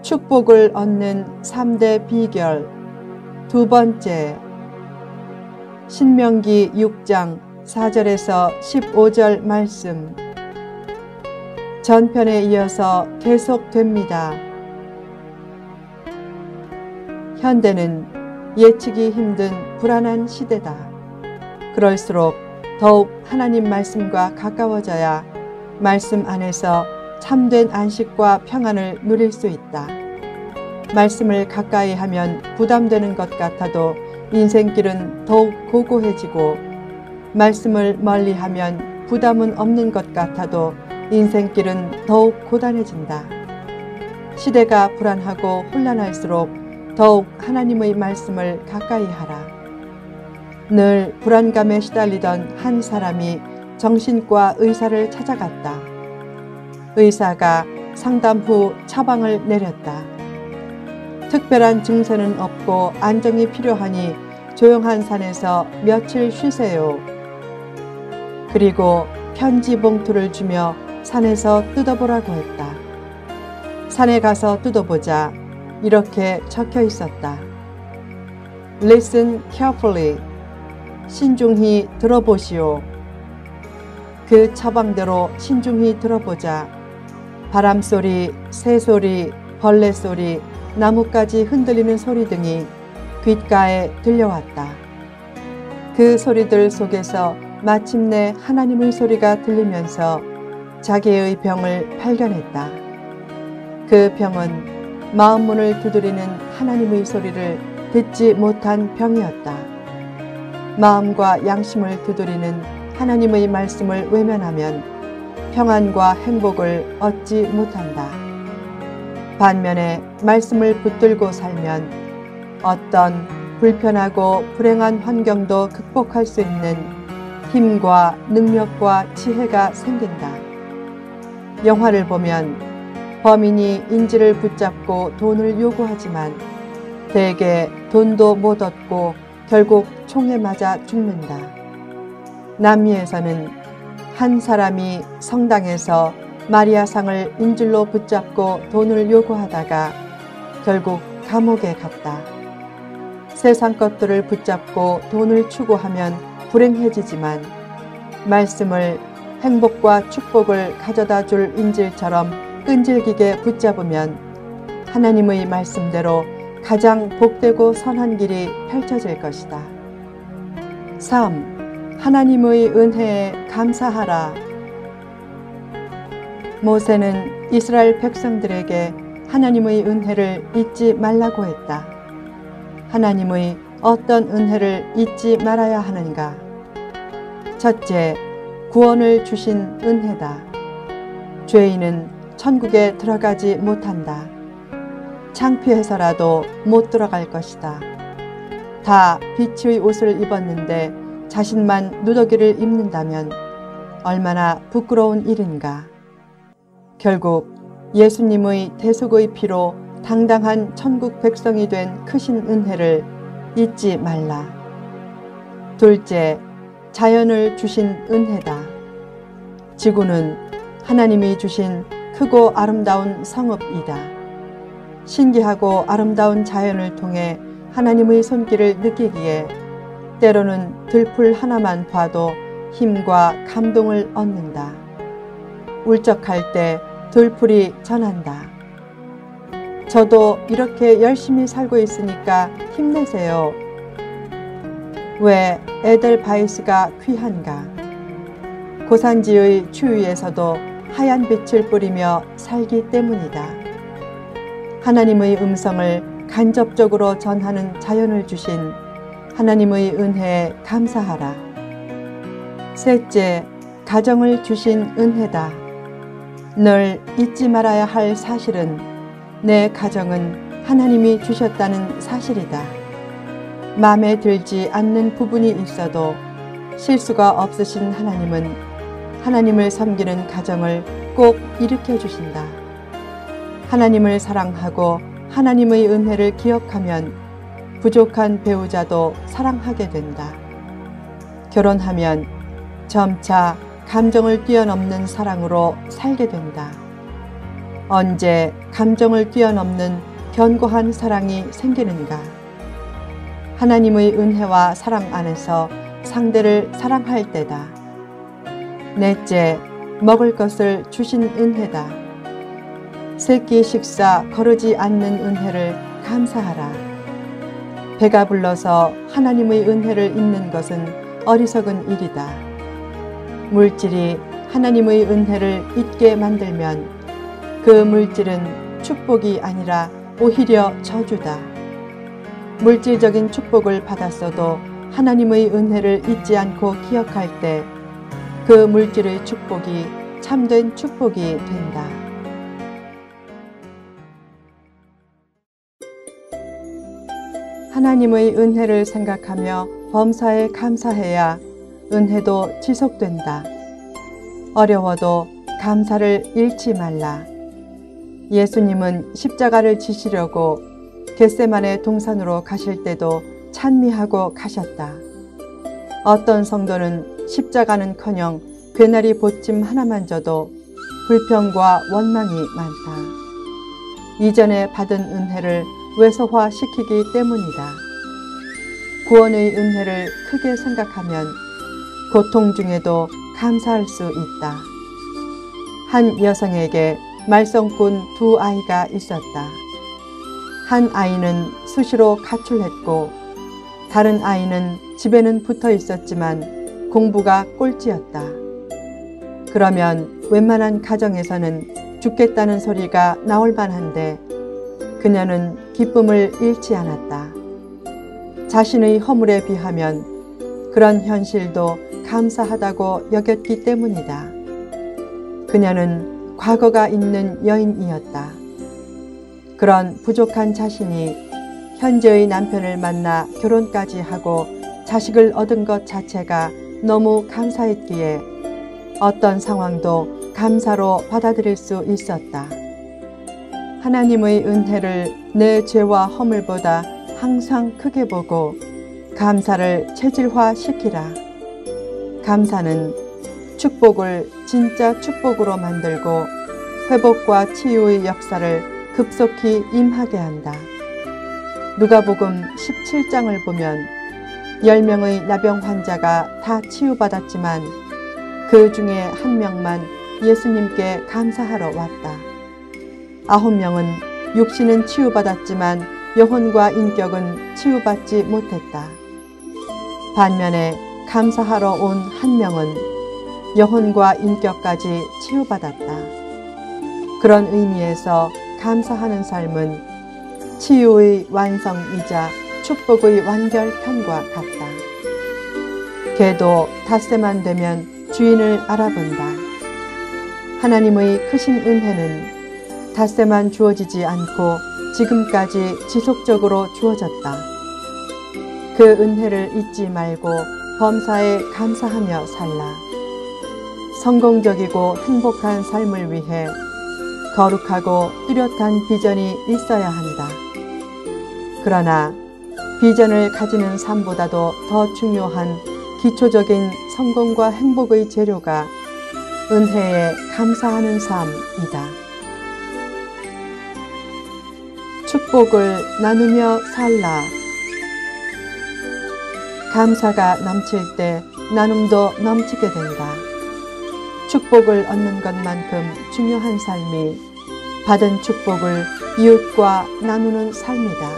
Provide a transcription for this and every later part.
축복을 얻는 3대 비결. 두 번째, 신명기 6장 4절에서 15절 말씀. 전편에 이어서 계속됩니다. 현대는 예측이 힘든 불안한 시대다. 그럴수록 더욱 하나님 말씀과 가까워져야 말씀 안에서 참된 안식과 평안을 누릴 수 있다. 말씀을 가까이 하면 부담되는 것 같아도 인생길은 더욱 고고해지고, 말씀을 멀리 하면 부담은 없는 것 같아도 인생길은 더욱 고단해진다. 시대가 불안하고 혼란할수록 더욱 하나님의 말씀을 가까이 하라. 늘 불안감에 시달리던 한 사람이 정신과 의사를 찾아갔다. 의사가 상담 후 처방을 내렸다. 특별한 증세는 없고 안정이 필요하니 조용한 산에서 며칠 쉬세요. 그리고 편지 봉투를 주며 산에서 뜯어보라고 했다. 산에 가서 뜯어보자 이렇게 적혀 있었다. Listen carefully. 신중히 들어보시오. 그 처방대로 신중히 들어보자 바람소리, 새소리, 벌레소리, 나뭇가지 흔들리는 소리 등이 귓가에 들려왔다. 그 소리들 속에서 마침내 하나님의 소리가 들리면서 자기의 병을 발견했다. 그 병은 마음문을 두드리는 하나님의 소리를 듣지 못한 병이었다. 마음과 양심을 두드리는 하나님의 말씀을 외면하면 평안과 행복을 얻지 못한다. 반면에 말씀을 붙들고 살면 어떤 불편하고 불행한 환경도 극복할 수 있는 힘과 능력과 지혜가 생긴다. 영화를 보면 범인이 인질을 붙잡고 돈을 요구하지만 대개 돈도 못 얻고 결국 총에 맞아 죽는다. 남미에서는 한 사람이 성당에서 마리아상을 인질로 붙잡고 돈을 요구하다가 결국 감옥에 갔다. 세상 것들을 붙잡고 돈을 추구하면 불행해지지만 말씀을 행복과 축복을 가져다 줄 인질처럼 끈질기게 붙잡으면 하나님의 말씀대로 가장 복되고 선한 길이 펼쳐질 것이다. 3. 하나님의 은혜에 감사하라. 모세는 이스라엘 백성들에게 하나님의 은혜를 잊지 말라고 했다. 하나님의 어떤 은혜를 잊지 말아야 하는가? 첫째, 구원을 주신 은혜다. 죄인은 천국에 들어가지 못한다. 창피해서라도 못 들어갈 것이다. 다 비치의 옷을 입었는데 자신만 누더기를 입는다면 얼마나 부끄러운 일인가. 결국 예수님의 대속의 피로 당당한 천국 백성이 된 크신 은혜를 잊지 말라. 둘째, 자연을 주신 은혜다. 지구는 하나님이 주신 크고 아름다운 성읍이다. 신기하고 아름다운 자연을 통해 하나님의 손길을 느끼기에 때로는 들풀 하나만 봐도 힘과 감동을 얻는다. 울적할 때 들풀이 전한다. 저도 이렇게 열심히 살고 있으니까 힘내세요. 왜 에델바이스가 귀한가? 고산지의 추위에서도 하얀 빛을 뿌리며 살기 때문이다. 하나님의 음성을 간접적으로 전하는 자연을 주신 하나님의 은혜에 감사하라. 셋째, 가정을 주신 은혜다. 늘 잊지 말아야 할 사실은 내 가정은 하나님이 주셨다는 사실이다. 마음에 들지 않는 부분이 있어도 실수가 없으신 하나님은 하나님을 섬기는 가정을 꼭 일으켜 주신다. 하나님을 사랑하고 하나님의 은혜를 기억하면 부족한 배우자도 사랑하게 된다. 결혼하면 점차 감정을 뛰어넘는 사랑으로 살게 된다. 언제 감정을 뛰어넘는 견고한 사랑이 생기는가? 하나님의 은혜와 사랑 안에서 상대를 사랑할 때다. 넷째, 먹을 것을 주신 은혜다. 세 끼 식사 거르지 않는 은혜를 감사하라. 배가 불러서 하나님의 은혜를 잊는 것은 어리석은 일이다. 물질이 하나님의 은혜를 잊게 만들면 그 물질은 축복이 아니라 오히려 저주다. 물질적인 축복을 받았어도 하나님의 은혜를 잊지 않고 기억할 때 그 물질의 축복이 참된 축복이 된다. 하나님의 은혜를 생각하며 범사에 감사해야 은혜도 지속된다. 어려워도 감사를 잃지 말라. 예수님은 십자가를 지시려고 겟세마네 동산으로 가실 때도 찬미하고 가셨다. 어떤 성도는 십자가는커녕 괴나리 보침 하나만 져도 불평과 원망이 많다. 이전에 받은 은혜를 외소화시키기 때문이다. 구원의 은혜를 크게 생각하면 고통 중에도 감사할 수 있다. 한 여성에게 말썽꾼 두 아이가 있었다. 한 아이는 수시로 가출했고 다른 아이는 집에는 붙어 있었지만 공부가 꼴찌였다. 그러면 웬만한 가정에서는 죽겠다는 소리가 나올 만한데 그녀는 기쁨을 잃지 않았다. 자신의 허물에 비하면 그런 현실도 감사하다고 여겼기 때문이다. 그녀는 과거가 있는 여인이었다. 그런 부족한 자신이 현재의 남편을 만나 결혼까지 하고 자식을 얻은 것 자체가 너무 감사했기에 어떤 상황도 감사로 받아들일 수 있었다. 하나님의 은혜를 내 죄와 허물보다 항상 크게 보고 감사를 체질화시키라. 감사는 축복을 진짜 축복으로 만들고 회복과 치유의 역사를 급속히 임하게 한다. 누가복음 17장을 보면 10명의 나병 환자가 다 치유받았지만 그 중에 한 명만 예수님께 감사하러 왔다. 9명은 육신은 치유받았지만 영혼과 인격은 치유받지 못했다. 반면에 감사하러 온 한 명은 영혼과 인격까지 치유받았다. 그런 의미에서 감사하는 삶은 치유의 완성이자 축복의 완결편과 같다. 개도 닷새만 되면 주인을 알아본다. 하나님의 크신 은혜는 닷새만 주어지지 않고 지금까지 지속적으로 주어졌다. 그 은혜를 잊지 말고 범사에 감사하며 살라. 성공적이고 행복한 삶을 위해 거룩하고 뚜렷한 비전이 있어야 한다. 그러나 비전을 가지는 삶보다도 더 중요한 기초적인 성공과 행복의 재료가 은혜에 감사하는 삶이다. 축복을 나누며 살라. 감사가 넘칠 때 나눔도 넘치게 된다. 축복을 얻는 것만큼 중요한 삶이 받은 축복을 이웃과 나누는 삶이다.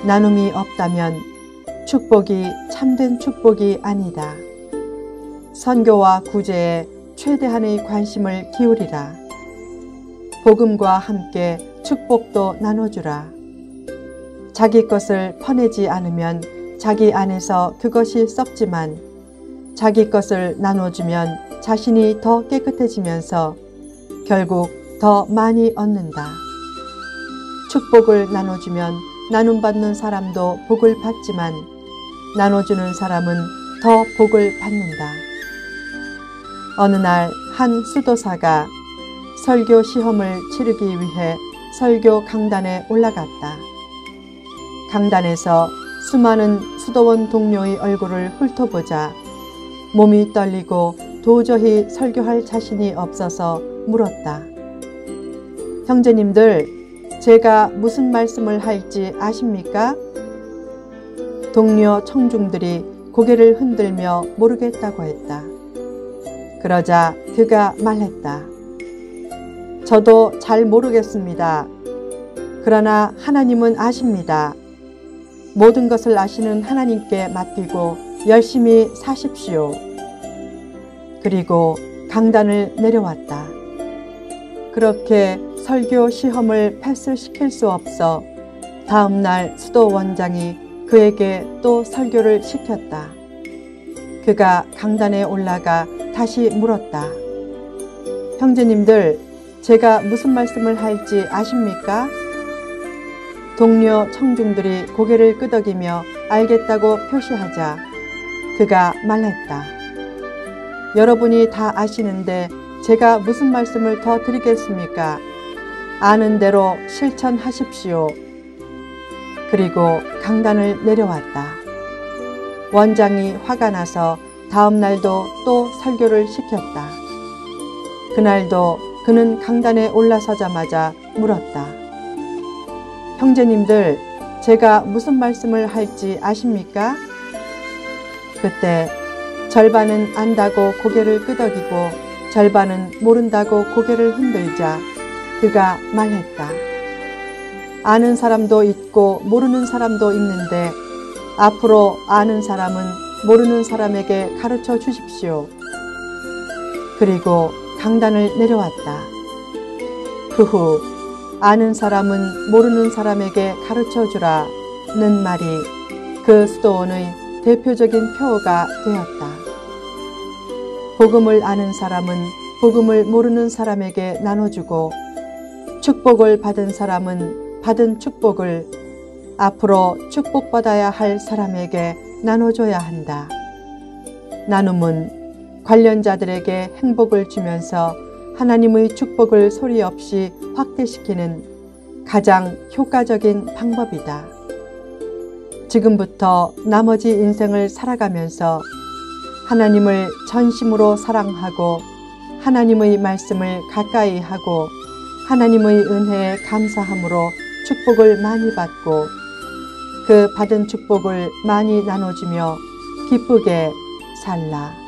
나눔이 없다면 축복이 참된 축복이 아니다. 선교와 구제에 최대한의 관심을 기울이라. 복음과 함께 축복도 나눠주라. 자기 것을 퍼내지 않으면 자기 안에서 그것이 썩지만 자기 것을 나눠주면 자신이 더 깨끗해지면서 결국 더 많이 얻는다. 축복을 나눠주면 나눔받는 사람도 복을 받지만 나눠주는 사람은 더 복을 받는다. 어느 날 한 수도사가 설교 시험을 치르기 위해 설교 강단에 올라갔다. 강단에서 수많은 수도원 동료의 얼굴을 훑어보자 몸이 떨리고 도저히 설교할 자신이 없어서 물었다. 형제님들, 제가 무슨 말씀을 할지 아십니까? 동료 청중들이 고개를 흔들며 모르겠다고 했다. 그러자 그가 말했다. 저도 잘 모르겠습니다. 그러나 하나님은 아십니다. 모든 것을 아시는 하나님께 맡기고 열심히 사십시오. 그리고 강단을 내려왔다. 그렇게 설교 시험을 패스시킬 수 없어 다음 날 수도 원장이 그에게 또 설교를 시켰다. 그가 강단에 올라가 다시 물었다. 형제님들, 제가 무슨 말씀을 할지 아십니까? 동료 청중들이 고개를 끄덕이며 알겠다고 표시하자 그가 말했다. 여러분이 다 아시는데 제가 무슨 말씀을 더 드리겠습니까? 아는 대로 실천하십시오. 그리고 강단을 내려왔다. 원장이 화가 나서 다음 날도 또 설교를 시켰다. 그날도 그는 강단에 올라서자마자 물었다. 형제님들, 제가 무슨 말씀을 할지 아십니까? 그때 절반은 안다고 고개를 끄덕이고 절반은 모른다고 고개를 흔들자 그가 말했다. 아는 사람도 있고 모르는 사람도 있는데 앞으로 아는 사람은 모르는 사람에게 가르쳐 주십시오. 그리고 강단을 내려왔다. 그 후 아는 사람은 모르는 사람에게 가르쳐 주라는 말이 그 수도원의 대표적인 표어가 되었다. 복음을 아는 사람은 복음을 모르는 사람에게 나눠주고 축복을 받은 사람은 받은 축복을 앞으로 축복받아야 할 사람에게 나눠줘야 한다. 나눔은 관련자들에게 행복을 주면서 하나님의 축복을 소리 없이 확대시키는 가장 효과적인 방법이다. 지금부터 나머지 인생을 살아가면서 하나님을 전심으로 사랑하고 하나님의 말씀을 가까이 하고 하나님의 은혜에 감사함으로 축복을 많이 받고 그 받은 축복을 많이 나눠주며 기쁘게 살라.